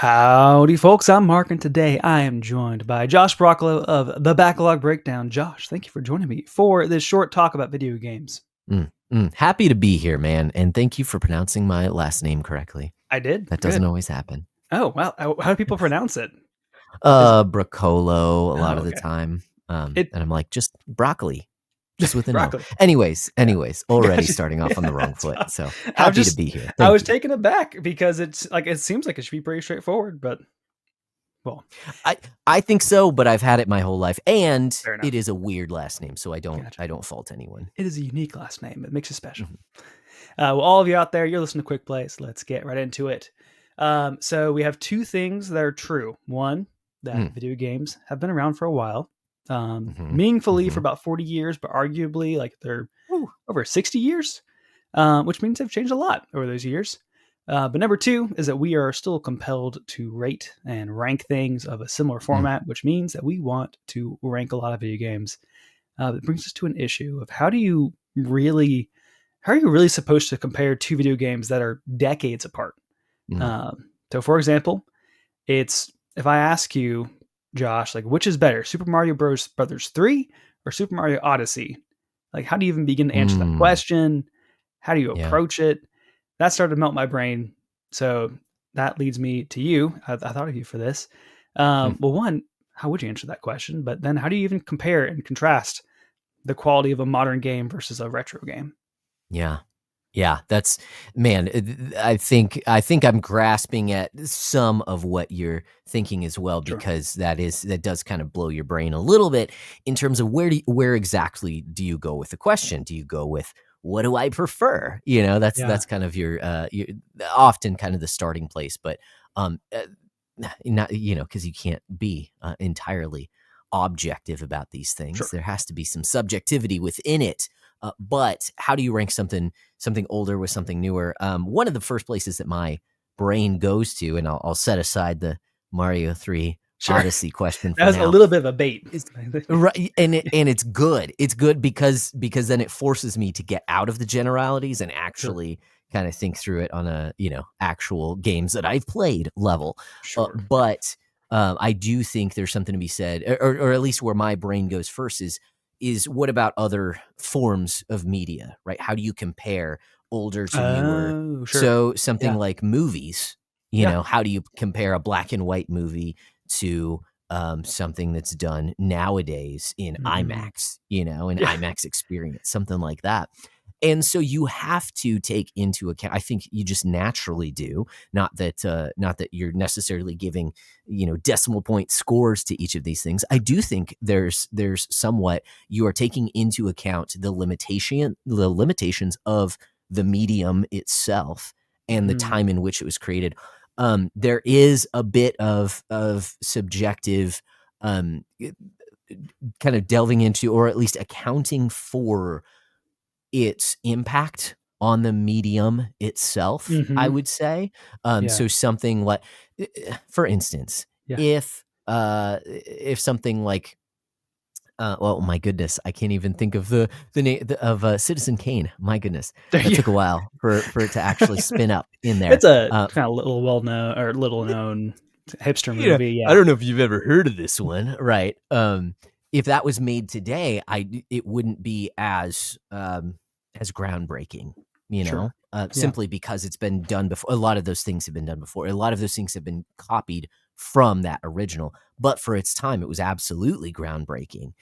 Howdy, folks. I'm Mark, and today I am joined by Josh Broccolo of The Backlog Breakdown. Josh, thank you for joining me for this short talk about video games. Happy to be here, man, and thank you for pronouncing my last name correctly. I did. That doesn't always happen. Oh, well, how do people pronounce it? Broccolo a lot of the Okay. time. And It I'm like, just broccoli, just with an O. broccoli. Anyways, already Gotcha. starting off on the wrong That's foot. fine. So I happy was to be here. I Thank was you. taken aback because it seems like it should be pretty straightforward, but well, I think so, but I've had it my whole life, and fair enough. it is a weird last name, so I don't Gotcha. fault anyone. It is a unique last name. It makes it special. Mhm. Well, all of you out there, you're listening to Quick Plays. Let's get right into it. So we have two things that are true. One, that video games have been around for a while, meaningfully for about 40 years, but arguably like they're over 60 years, which means they've changed a lot over those years. But number two is that we are still compelled to rate and rank things of a similar format, which means that we want to rank a lot of video games. That brings us to an issue of how are you really supposed to compare two video games that are decades apart? So, for example, it's if I ask you, Josh, like which is better, Super Mario Brothers 3 or Super Mario Odyssey? Like, how do you even begin to answer that question? How do you Yeah. approach it? That started to melt my brain. So that leads me to you. I thought of you for this. Well, one, how would you answer that question? But then how do you even compare and contrast the quality of a modern game versus a retro game? Yeah, that's man. I think I'm grasping at some of what you're thinking as well, Sure. because that does kind of blow your brain a little bit in terms of where exactly do you go with the question? Do you go with what do I prefer? That's kind of your often kind of the starting place, but not because you can't be entirely objective about these things. Sure. There has to be some subjectivity within it. But how do you rank something older with something newer? One of the first places that my brain goes to, and I'll set aside the Mario 3 Sure. Odyssey question for That was now. a little bit of a bait. Right, and it's good. It's good because then it forces me to get out of the generalities and actually kind of think through it on a actual games that I've played level. Sure. But I do think there's something to be said, or at least where my brain goes first is what about other forms of media, right? How do you compare older to newer? Oh, sure. So something Yeah. like movies, how do you compare a black and white movie to something that's done nowadays in IMAX, an IMAX experience, something like that. And so you have to take into account, I think you just naturally do, not that you're necessarily giving, decimal point scores to each of these things. I do think there's somewhat, you are taking into account the limitations of the medium itself and the time in which it was created. There is a bit of subjective kind of delving into, or at least accounting for its impact on the medium itself, I would say. So something like, for instance, if something like, well, my goodness, I can't even think of the name of Citizen Kane. My goodness, that took a while for it to actually spin up in there. It's a kind of little known hipster movie. Yeah. I don't know if you've ever heard of this one, right? If that was made today, it wouldn't be as groundbreaking, simply because it's been done before. A lot of those things have been done before. A lot of those things have been copied from that original, but for its time, it was absolutely groundbreaking.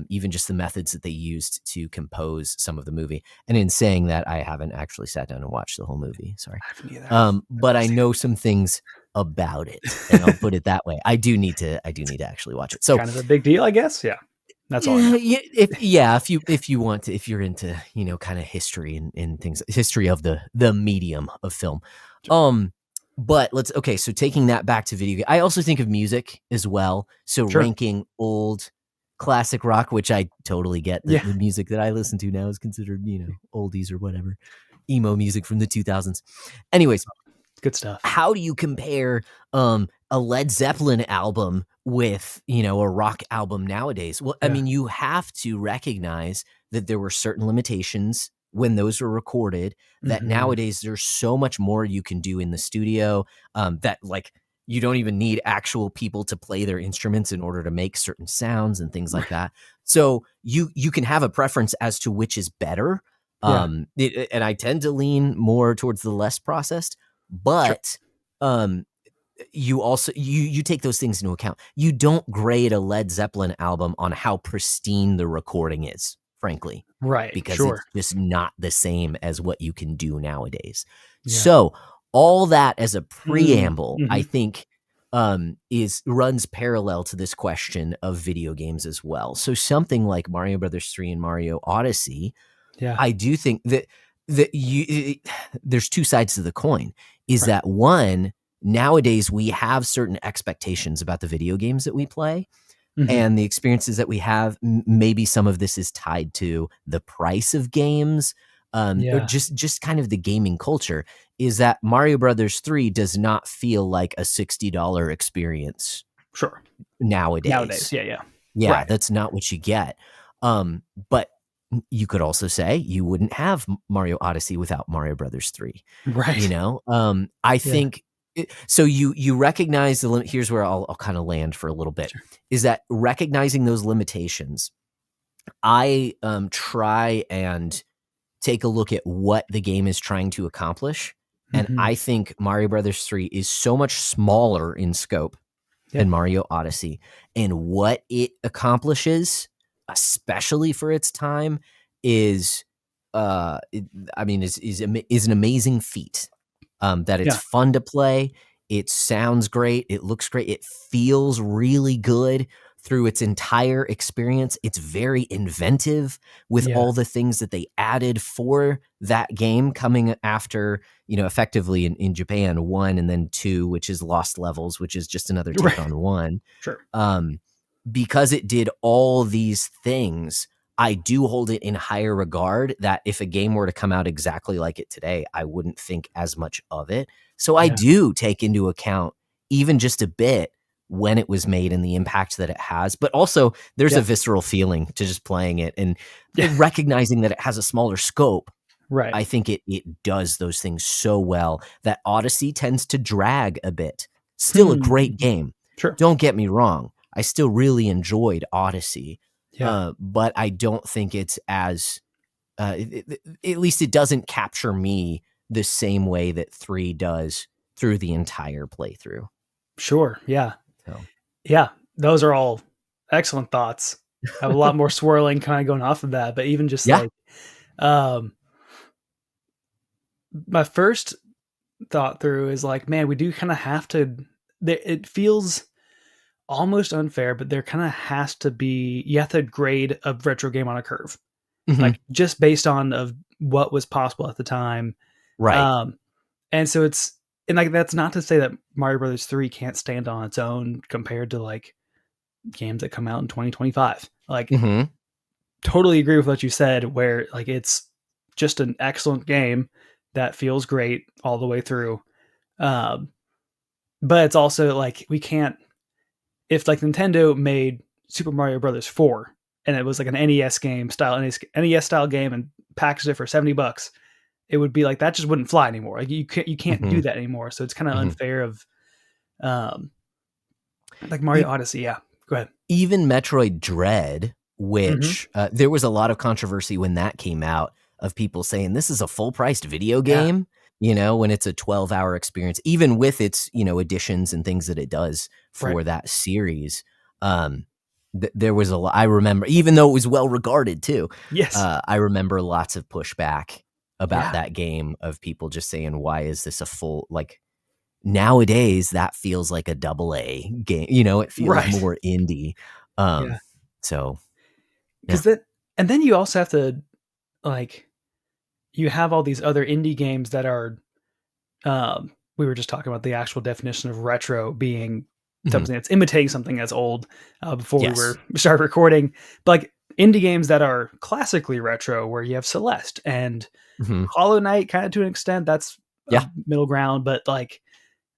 Even just the methods that they used to compose some of the movie. And in saying that, I haven't actually sat down and watched the whole movie. Sorry. I haven't either. But I know some things about it, and I'll put it that way. I do need to actually watch it. So kind of a big deal, I guess. Yeah. That's all. If you want to, if you're into, kind of history and things, history of the medium of film. But so taking that back to video game, I also think of music as well. So ranking old classic rock, which I totally get. The music that I listen to now is considered, oldies or whatever, emo music from the 2000s. Anyways, good stuff. How do you compare a Led Zeppelin album with, a rock album nowadays? Well, I mean, you have to recognize that there were certain limitations when those were recorded, that nowadays there's so much more you can do in the studio, that like You don't even need actual people to play their instruments in order to make certain sounds and things like that. So you can have a preference as to which is better. And I tend to lean more towards the less processed, but you also you take those things into account. You don't grade a Led Zeppelin album on how pristine the recording is, frankly. Right. Because Sure. it's just not the same as what you can do nowadays. Yeah. So all that as a preamble, Mm-hmm. I think runs parallel to this question of video games as well. So something like Mario Brothers 3 and Mario Odyssey, I do think that there's two sides to the coin. Is that one, nowadays we have certain expectations about the video games that we play. And the experiences that we have, maybe some of this is tied to the price of games, or just kind of the gaming culture, is that Mario Brothers 3 does not feel like a $60 experience. Sure. Nowadays. Yeah. Right. That's not what you get. But you could also say you wouldn't have Mario Odyssey without Mario Brothers 3. Right. You know, I think so you recognize the limit. Here's where I'll kind of land for a little bit. Sure. Is that recognizing those limitations, I try and take a look at what the game is trying to accomplish. And I think Mario Brothers 3 is so much smaller in scope than Mario Odyssey. And what it accomplishes, especially for its time, is an amazing feat. That it's fun to play. It sounds great. It looks great. It feels really good through its entire experience. It's very inventive with all the things that they added for that game coming after, effectively in Japan, 1 and then 2, which is Lost Levels, which is just another take on 1. Sure. Because it did all these things, I do hold it in higher regard that if a game were to come out exactly like it today, I wouldn't think as much of it. So I do take into account even just a bit when it was made and the impact that it has. But also there's a visceral feeling to just playing it and recognizing that it has a smaller scope. Right. I think it does those things so well that Odyssey tends to drag a bit. Still a great game. Sure. Don't get me wrong. I still really enjoyed Odyssey. But I don't think it's as, at least it doesn't capture me the same way that 3 does through the entire playthrough. Sure. Yeah. Yeah. Those are all excellent thoughts. I have a lot more swirling kind of going off of that, but even just like, my first thought through is like, man, we do kind of have to, it feels almost unfair, but there kind of has to be, you have to grade a retro game on a curve, like just based on of what was possible at the time. Right. And so and like, that's not to say that Mario Brothers 3 can't stand on its own compared to like games that come out in 2025. Like totally agree with what you said, where like, it's just an excellent game that feels great all the way through. But it's also like, we can't, if like Nintendo made Super Mario Brothers 4 and it was like an NES game style, NES style game and packaged it for $70, it would be like, that just wouldn't fly anymore. Like you can't do that anymore. So it's kind of unfair of, like Mario Odyssey. Yeah. Go ahead. Even Metroid Dread, which there was a lot of controversy when that came out of people saying this is a full priced video game. When it's a 12-hour experience, even with its, additions and things that it does for that series. There was a lot, I remember, even though it was well regarded too. Yes. I remember lots of pushback about that game of people just saying, why is this a full, like nowadays that feels like a AA game, it feels more indie. So. Cause and then you also have to like, you have all these other indie games that are, we were just talking about the actual definition of retro being something that's imitating something that's old, before we started recording, but like indie games that are classically retro, where you have Celeste and Hollow Knight, kind of to an extent, that's middle ground, but like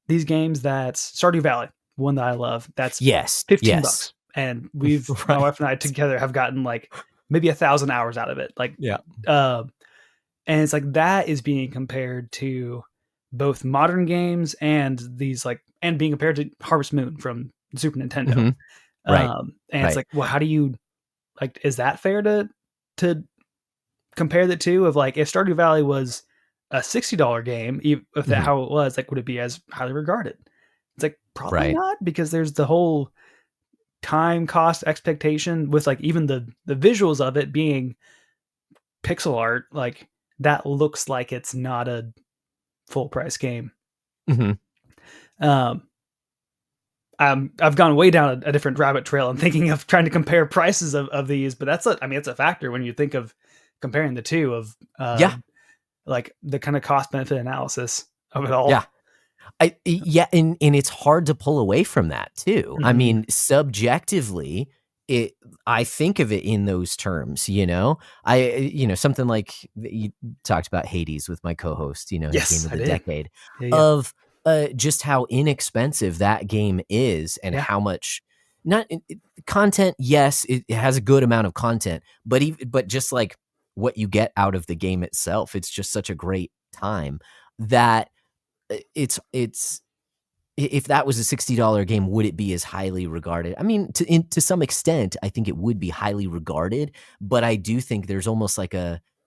these games that's Stardew Valley, one that I love, that's $15. And we've, my wife and I together have gotten like maybe 1,000 hours out of it. Like, and it's like, that is being compared to both modern games and these like and being compared to Harvest Moon from Super Nintendo. Right. And it's like, well, how do you like? Is that fair to compare the two? Of like, if Stardew Valley was a $60 game, if that how it was, like, would it be as highly regarded? It's like probably not, because there's the whole time cost expectation with like even the visuals of it being pixel art, like that looks like it's not a full price game. I've gone way down a different rabbit trail and thinking of trying to compare prices of these, but that's it's a factor when you think of comparing the two of like the kind of cost benefit analysis of it all. And it's hard to pull away from that too. I mean, subjectively, I think of it in those terms, something like you talked about Hades with my co-host, his game of the decade, of just how inexpensive that game is, and how much content. Yes, it has a good amount of content, but just like what you get out of the game itself, it's just such a great time that it's if that was a $60 game, would it be as highly regarded? I mean, to some extent, I think it would be highly regarded, but I do think there's almost like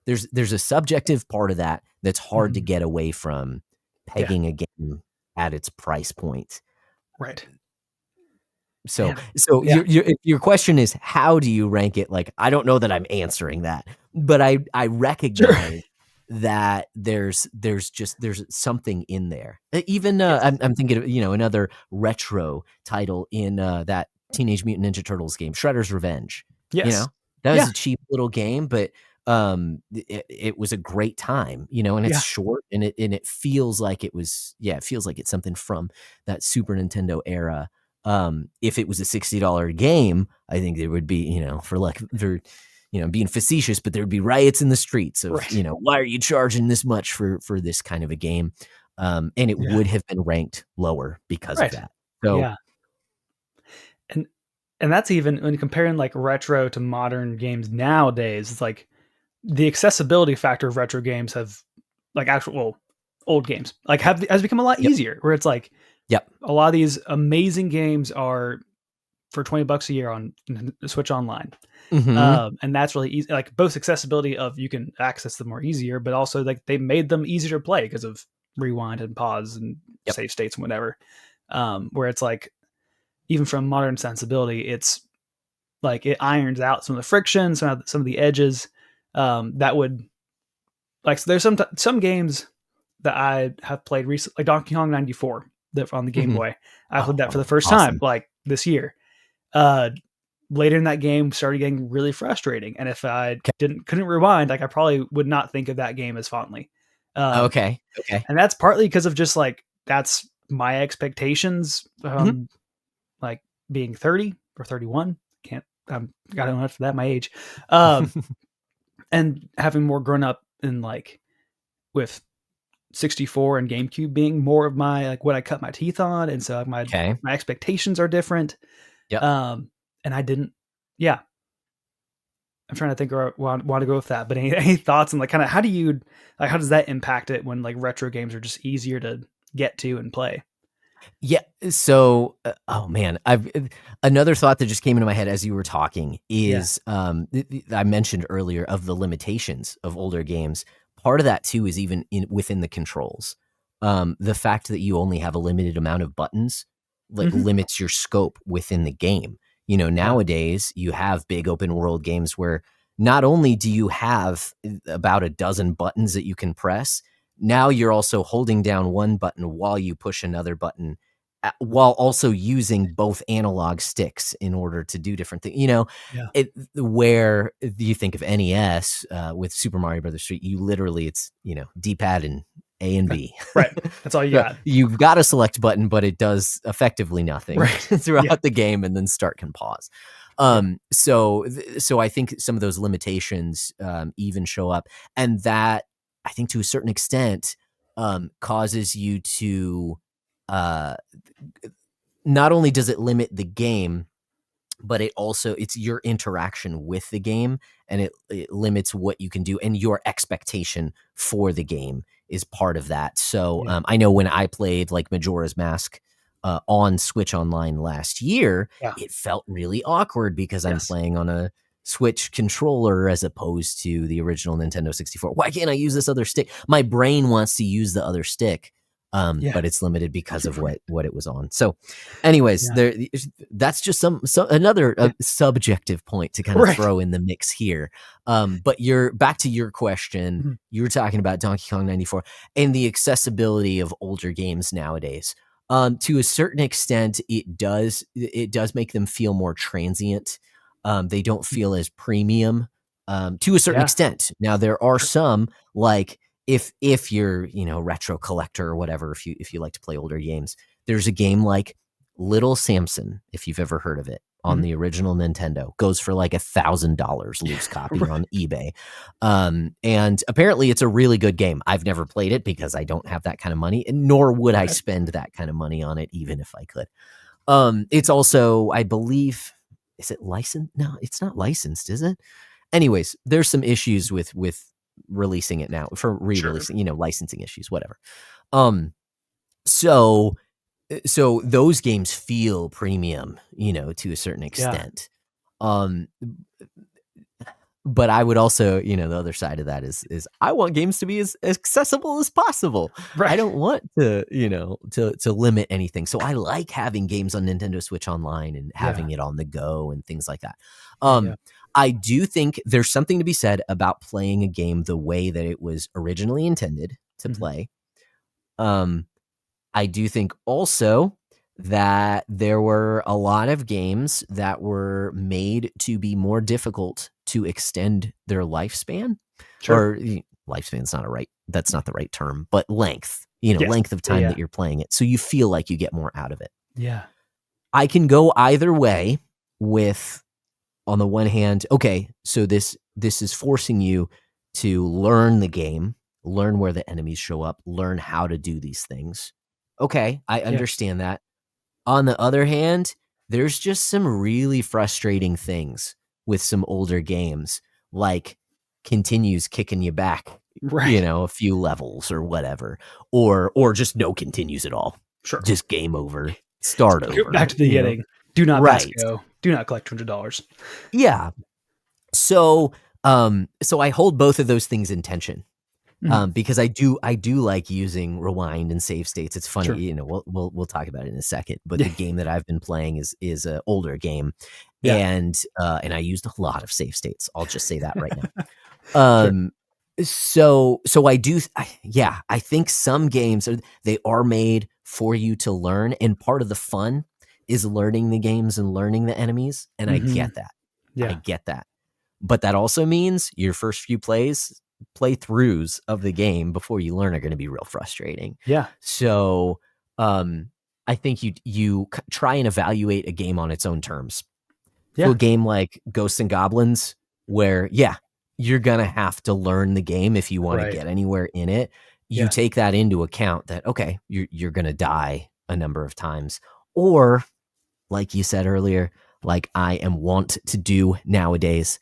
there's a subjective part of that that's hard to get away from, pegging a game at its price point. Right. So if your question is how do you rank it? Like, I don't know that I'm answering that, but I recognize that there's something in there. Even I'm thinking of another retro title in that Teenage Mutant Ninja Turtles game, Shredder's Revenge. Yes, that was a cheap little game, but it was a great time, and it's short, and it feels like it was it feels like it's something from that Super Nintendo era. If it was a $60 game, I think there would be, being facetious, but there'd be riots in the streets of, why are you charging this much for this kind of a game? And it would have been ranked lower because of that. So, and that's even when comparing like retro to modern games nowadays. It's like the accessibility factor of retro games have like old games like has become a lot easier, where it's like, a lot of these amazing games are for $20 a year on Switch Online. And that's really easy. Like both accessibility of you can access them more easier, but also like they made them easier to play because of rewind and pause and save states and whatever. Where it's like, even from modern sensibility, it's like it irons out some of the friction, some of the edges that would like. So there's some games that I have played recently, like Donkey Kong 94 on the Game Boy. I played that for the first time like this year. Later in that game started getting really frustrating, and if I couldn't rewind, like I probably would not think of that game as fondly. Okay. And that's partly because of just like that's my expectations. Like being 30 or 31, I don't know for that my age, and having more grown up in like with 64 and GameCube being more of my like what I cut my teeth on, and so my expectations are different. And I didn't. I'm trying to think where I want to go with that. But any thoughts on like kind of how does that impact it when like retro games are just easier to get to and play? So, oh man, another thought that just came into my head as you were talking is I mentioned earlier of the limitations of older games. Part of that too is even within the controls. The fact that you only have a limited amount of buttons limits your scope within the game. Nowadays you have big open world games where not only do you have about a dozen buttons that you can press, now you're also holding down one button while you push another button, while also using both analog sticks in order to do different things. Where you think of NES with Super Mario Brothers 3, you literally it's D-pad and A and B. Right. That's all you got. You've got a select button, but it does effectively nothing throughout the game, and then start can pause. So I think some of those limitations even show up, and that I think to a certain extent causes you to not only does it limit the game, but it's your interaction with the game, and it limits what you can do, and your expectation for the game is part of that. So I know when I played like Majora's Mask on Switch Online last year, Yeah. it felt really awkward because I'm Yes. playing on a Switch controller as opposed to the original Nintendo 64. Why can't I use this other stick? My brain wants to use the other stick, but it's limited because of what it was on. So, anyways, that's just another subjective point to kind of throw in the mix here. But you're back to your question. Mm-hmm. You were talking about Donkey Kong 94 and the accessibility of older games nowadays. To a certain extent, it does make them feel more transient. They don't feel as premium to a certain extent. Now there are some, like if you're retro collector or whatever, if you like to play older games, there's a game like Little Samson, if you've ever heard of it, on the original Nintendo, goes for like $1,000 loose copy on eBay. And apparently it's a really good game. I've never played it because I don't have that kind of money, nor would I spend that kind of money on it, even if I could. It's also, I believe, is it licensed? No, it's not licensed, is it? Anyways, there's some issues with releasing it now for re-releasing, licensing issues, whatever. So those games feel premium, to a certain extent. But I would also, the other side of that is I want games to be as accessible as possible. Right. I don't want to, to limit anything. So I like having games on Nintendo Switch Online and having it on the go and things like that. I do think there's something to be said about playing a game the way that it was originally intended to play. I do think also that there were a lot of games that were made to be more difficult to extend their lifespan. Or lifespan's that's not the right term, but length, length of time that you're playing it. So you feel like you get more out of it. Yeah. I can go either way with, on the one hand, okay, so this is forcing you to learn the game, learn where the enemies show up, learn how to do these things. Okay, I understand that. On the other hand, there's just some really frustrating things with some older games, like continues kicking you back, a few levels or whatever, or just no continues at all. Just game over, start over. Back to the beginning. Do not pass go. Do not collect $200. Yeah. So I hold both of those things in tension. Because I do like using rewind and save states. It's funny, we'll talk about it in a second. But the game that I've been playing is an older game, and I used a lot of save states. I'll just say that right now. So I do, I think some games they are made for you to learn, and part of the fun is learning the games and learning the enemies, and I get that. I get that, but that also means your first few playthroughs of the game before you learn are going to be real frustrating. So I think you try and evaluate a game on its own terms. So a game like Ghosts and Goblins, where you're gonna have to learn the game if you want to get anywhere in it. You take that into account that you're gonna die a number of times, or like you said earlier, like I am wont to do nowadays,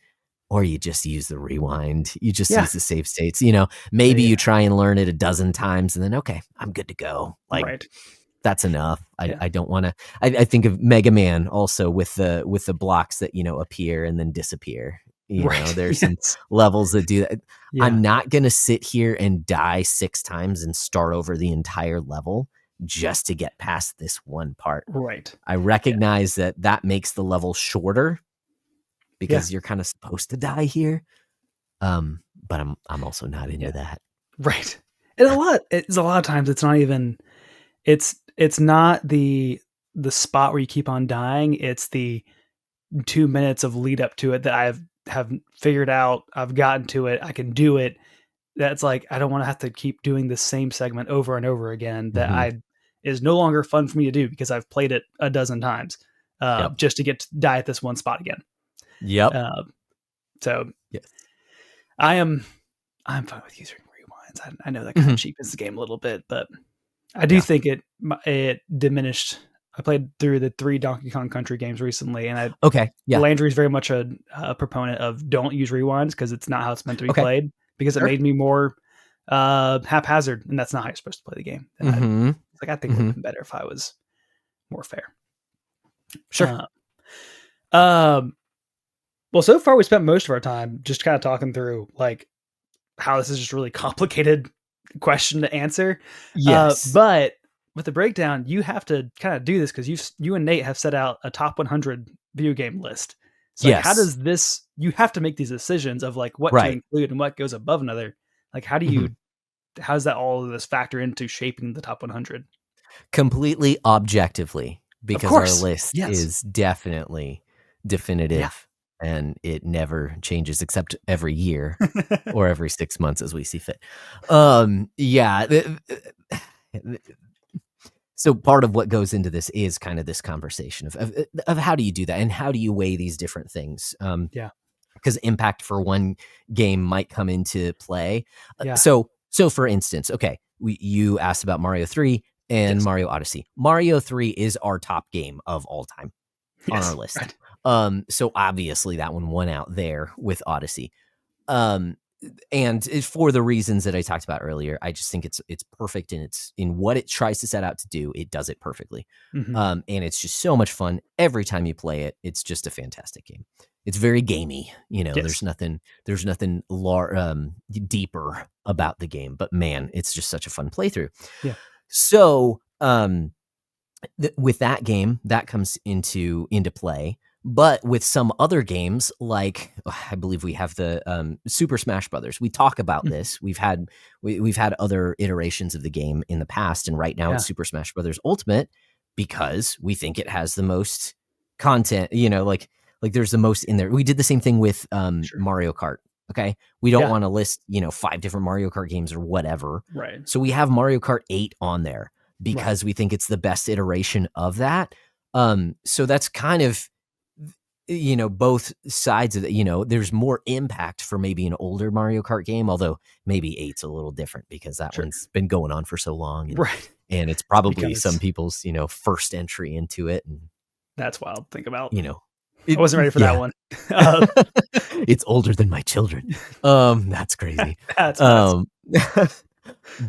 or you just use the rewind. You just use the save states. Maybe you try and learn it a dozen times, and then I'm good to go. That's enough. I don't want to. I think of Mega Man also with the blocks that appear and then disappear. There's some levels that do that. I'm not gonna sit here and die 6 times and start over the entire level just to get past this one part. I recognize that makes the level shorter, because you're kind of supposed to die here. But I'm also not into that. And a lot of times it's not even, it's not the spot where you keep on dying. It's the 2 minutes of lead up to it that I have figured out. I've gotten to it. I can do it. That's like, I don't want to have to keep doing the same segment over and over again that is no longer fun for me to do because I've played it a dozen times just to get to die at this one spot again. So I'm fine with using rewinds. I know that kind of cheapens the game a little bit, but I do think it diminished. I played through the 3 Donkey Kong Country games recently, and Landry's very much a proponent of don't use rewinds because it's not how it's meant to be played, because it made me more haphazard, and that's not how you're supposed to play the game. I think it would have been better if I was more fair. Sure. Well, so far we spent most of our time just kind of talking through like how this is just a really complicated question to answer. Yes. But with the breakdown, you have to kind of do this because you and Nate have set out a top 100 video game list. So like, how does this? You have to make these decisions of like what to include and what goes above another. Like, how do you? How does that all of this factor into shaping the top 100? Completely objectively, because our list is definitely definitive and it never changes except every year or every 6 months as we see fit. So part of what goes into this is kind of this conversation of how do you do that and how do you weigh these different things? Because impact for one game might come into play. So for instance, you asked about Mario 3 and Mario Odyssey. Mario 3 is our top game of all time on our list. Right. So obviously that one won out there with Odyssey. And for the reasons that I talked about earlier, I just think it's perfect and it's in what it tries to set out to do. It does it perfectly. And it's just so much fun every time you play it. It's just a fantastic game. It's very gamey, there's nothing deeper about the game, but man, it's just such a fun playthrough. So, with that game that comes into play, but with some other games, like I believe we have the Super Smash Brothers. We talk about this. We've had other iterations of the game in the past, and right now it's Super Smash Brothers Ultimate because we think it has the most content. Like there's the most in there. We did the same thing with Mario Kart. Okay, we don't want to list 5 different Mario Kart games or whatever. Right. So we have Mario Kart 8 on there because we think it's the best iteration of that. So that's kind of both sides of it. There's more impact for maybe an older Mario Kart game, although maybe 8's a little different because that one's been going on for so long. And it's probably some people's first entry into it. And that's wild to think about. I wasn't ready for that one. It's older than my children. That's crazy. That's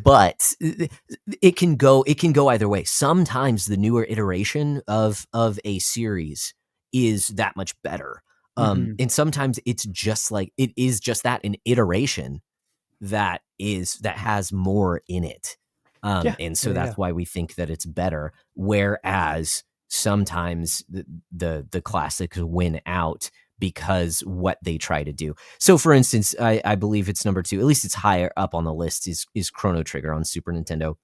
but it can go either way. Sometimes the newer iteration of a series is that much better. And sometimes it's just like it is just that an iteration that has more in it. And so that's why we think that it's better. Whereas sometimes the classics win out because what they try to do. So for instance, I believe it's number 2, at least it's higher up on the list, is Chrono Trigger on Super Nintendo.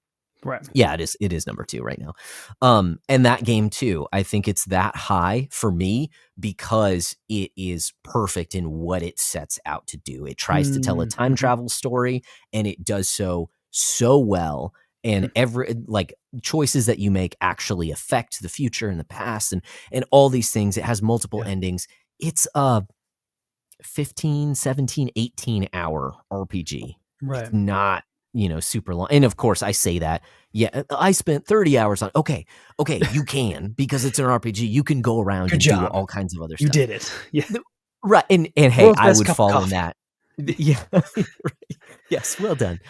Right. Yeah, it is number 2 right now. And that game too, I think it's that high for me because it is perfect in what it sets out to do. It tries to tell a time travel story and it does so well. And every choices that you make actually affect the future and the past and all these things. It has multiple endings. It's a 15, 17, 18 hour RPG. Right. It's not, super long. And of course I say that, I spent 30 hours on, okay, you can, because it's an RPG, you can go around and do all kinds of other stuff. You did it. Yeah. Right. And hey, I would fall in that. Yeah. Yes. Well done.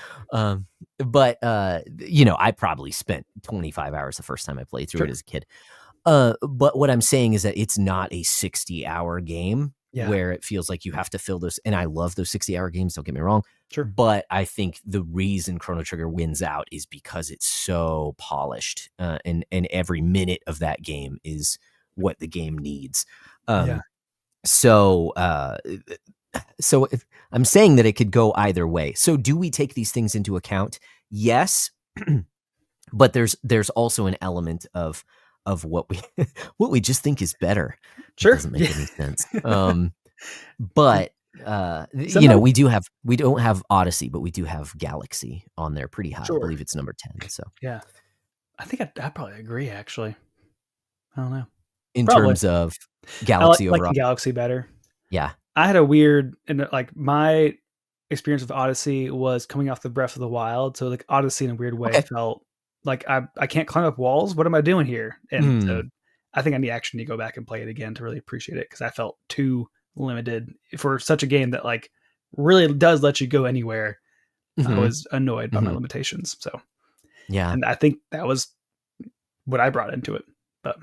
But I probably spent 25 hours the first time I played through it as a kid. But what I'm saying is that it's not a 60-hour game where it feels like you have to fill those. And I love those 60-hour games. Don't get me wrong. Sure. But I think the reason Chrono Trigger wins out is because it's so polished, and every minute of that game is what the game needs. So if I'm saying that it could go either way. So do we take these things into account? Yes. But there's also an element of what we just think is better. Sure. It doesn't make any sense. But we don't have Odyssey, but we do have Galaxy on there pretty high. I believe it's number 10. So yeah, I think I probably agree. Actually, I don't know. In terms of Galaxy overall, like Galaxy better. Yeah, I had a weird my experience with Odyssey was coming off the Breath of the Wild, so like Odyssey in a weird way felt like I can't climb up walls. What am I doing here? And so I think I need to go back and play it again to really appreciate it because I felt too limited for such a game that like really does let you go anywhere. I was annoyed by my limitations. So yeah, and I think that was what I brought into it. But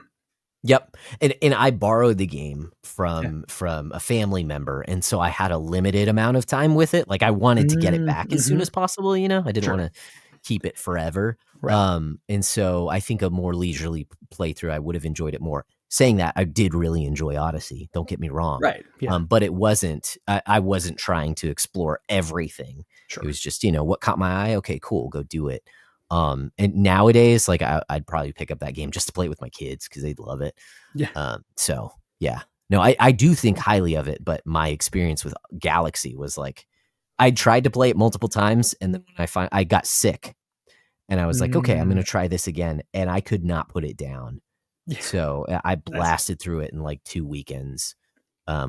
yep, and I borrowed the game from a family member, and so I had a limited amount of time with it. Like I wanted to get it back as soon as possible. I didn't want to keep it forever. Right. And so I think a more leisurely playthrough, I would have enjoyed it more. Saying that, I did really enjoy Odyssey. Don't get me wrong. Right. Yeah. But it wasn't. I wasn't trying to explore everything. Sure. It was just what caught my eye. Okay, cool, go do it. And nowadays, like I'd probably pick up that game just to play it with my kids because they'd love it. Yeah. So yeah, no, I do think highly of it, but my experience with Galaxy was like, I tried to play it multiple times, and then when I got sick, and I was like, okay, I'm going to try this again, and I could not put it down. Yeah. So I blasted through it in like 2 weekends.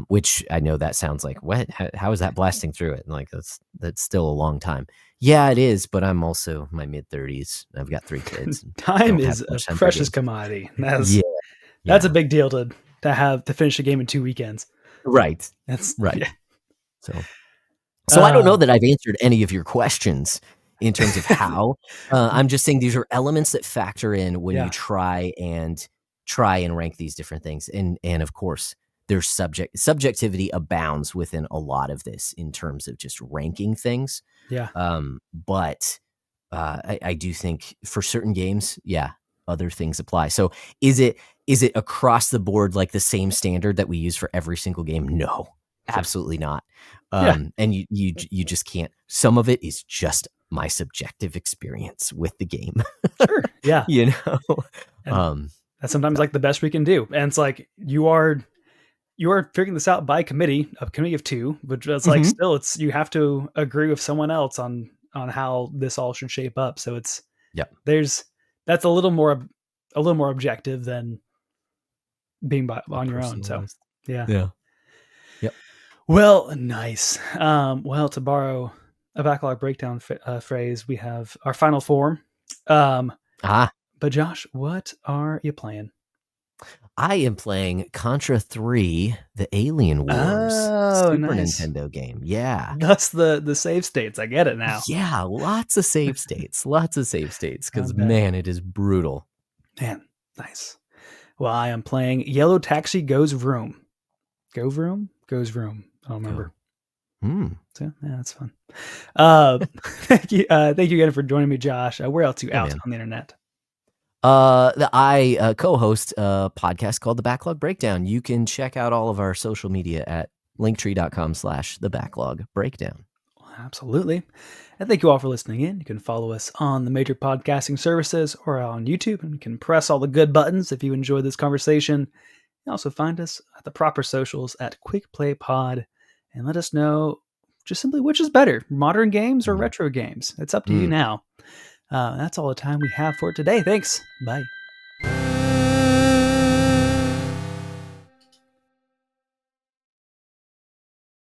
Which I know that sounds like, what? How is that blasting through it? And like, that's still a long time. Yeah, it is, but I'm also my mid-30s. I've got 3 kids. Time is a precious commodity. That's a big deal to finish a game in 2 weekends. Right. That's right. Yeah. So I don't know that I've answered any of your questions in terms of how. I'm just saying these are elements that factor in when you try and rank these different things. And of course, there's subjectivity abounds within a lot of this in terms of just ranking things. Yeah. But I do think for certain games, other things apply. So is it across the board like the same standard that we use for every single game? No, absolutely not. And you just can't. Some of it is just my subjective experience with the game. Sure. Yeah. That's sometimes like the best we can do. And it's like you are figuring this out by a committee of 2, but it's like still you have to agree with someone else on how this all should shape up. So it's that's a little more objective than being on your own. So yeah. Yep. Well, nice. Well, to borrow a backlog breakdown phrase, we have our final form. But Josh, what are you playing? I am playing Contra 3, the Alien Wars Super Nintendo game. Yeah. That's the save states. I get it now. Yeah, lots of save states. Because, man, it is brutal. Man, nice. Well, I am playing Yellow Taxi Goes Vroom. Go Vroom? Goes Vroom. I don't remember. So, that's fun. Thank you again for joining me, Josh. Where else are you out on the internet? I co-host a podcast called The Backlog Breakdown. You can check out all of our social media at linktree.com/The Backlog Breakdown. Absolutely. And thank you all for listening in. You can follow us on the major podcasting services or on YouTube, and you can press all the good buttons if you enjoyed this conversation. You can also find us at the proper socials at Quick Play Pod, and let us know just simply which is better, modern games or retro games. It's up to you now. That's all the time we have for today. Thanks. Bye.